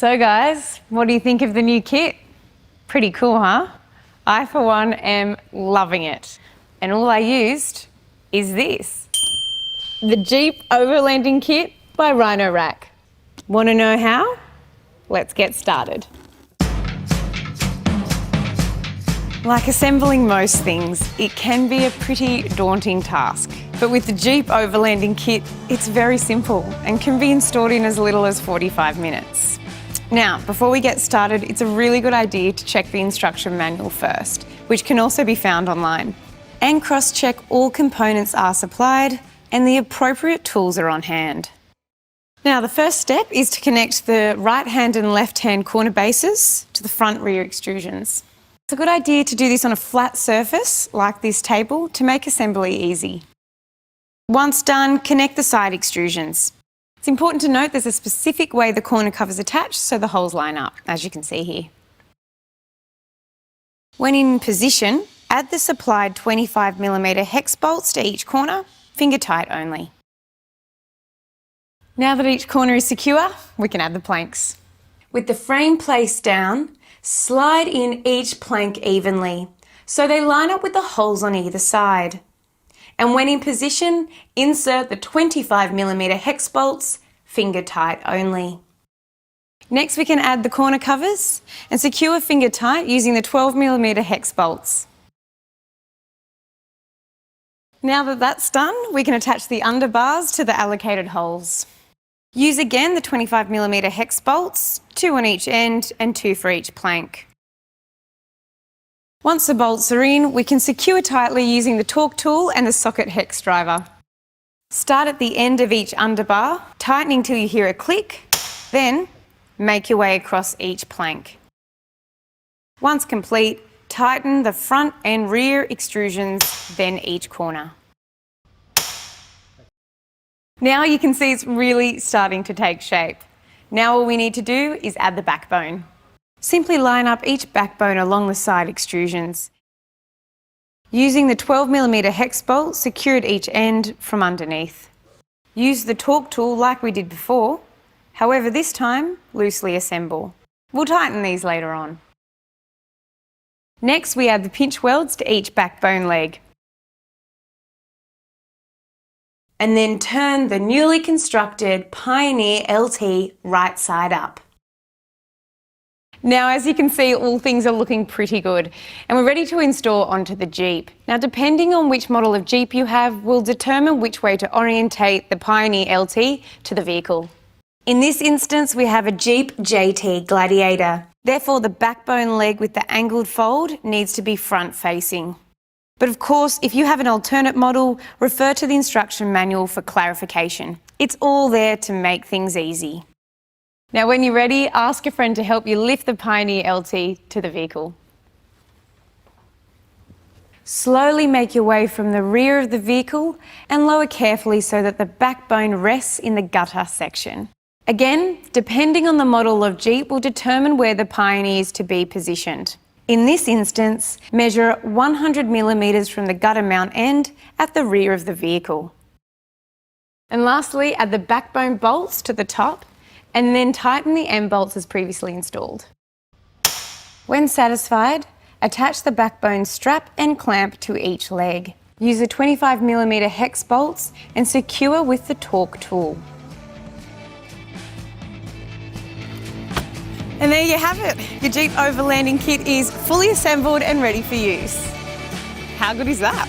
So guys, what do you think of the new kit? Pretty cool, huh? I, for one, am loving it. And all I used is this. The Jeep Overlanding kit by Rhino-Rack. Want to know how? Let's get started. Like assembling most things, it can be a pretty daunting task. But with the Jeep Overlanding kit, it's very simple and can be installed in as little as 45 minutes. Now, before we get started, it's a really good idea to check the instruction manual first, which can also be found online. And cross-check all components are supplied and the appropriate tools are on hand. Now, the first step is to connect the right-hand and left-hand corner bases to the front-rear extrusions. It's a good idea to do this on a flat surface, like this table, to make assembly easy. Once done, connect the side extrusions. It's important to note there's a specific way the corner covers attach so the holes line up, as you can see here. When in position, add the supplied 25mm hex bolts to each corner, finger tight only. Now that each corner is secure, we can add the planks. With the frame placed down, slide in each plank evenly so they line up with the holes on either side. And when in position, insert the 25mm hex bolts, finger tight only. Next, we can add the corner covers and secure finger tight using the 12mm hex bolts. Now that that's done, we can attach the underbars to the allocated holes. Use again the 25mm hex bolts, 2 on each end and 2 for each plank. Once the bolts are in, we can secure tightly using the torque tool and the socket hex driver. Start at the end of each underbar, tightening till you hear a click, then make your way across each plank. Once complete, tighten the front and rear extrusions, then each corner. Now you can see it's really starting to take shape. Now all we need to do is add the backbone. Simply line up each backbone along the side extrusions. Using the 12mm hex bolt, secure at each end from underneath. Use the torque tool like we did before, however this time loosely assemble. We'll tighten these later on. Next we add the pinch welds to each backbone leg. And then turn the newly constructed Pioneer LT right side up. Now, as you can see, all things are looking pretty good and we're ready to install onto the Jeep. Now, depending on which model of Jeep you have will determine which way to orientate the Pioneer LT to the vehicle. In this instance, we have a Jeep JT Gladiator. Therefore, the backbone leg with the angled fold needs to be front facing. But of course, if you have an alternate model, refer to the instruction manual for clarification. It's all there to make things easy. Now, when you're ready, ask a friend to help you lift the Pioneer LT to the vehicle. Slowly make your way from the rear of the vehicle and lower carefully so that the backbone rests in the gutter section. Again, depending on the model of Jeep will determine where the Pioneer is to be positioned. In this instance, measure 100mm from the gutter mount end at the rear of the vehicle. And lastly, add the backbone bolts to the top and then tighten the end bolts as previously installed. When satisfied, attach the backbone strap and clamp to each leg. Use the 25mm hex bolts and secure with the torque tool. And there you have it. Your Jeep Overlanding kit is fully assembled and ready for use. How good is that?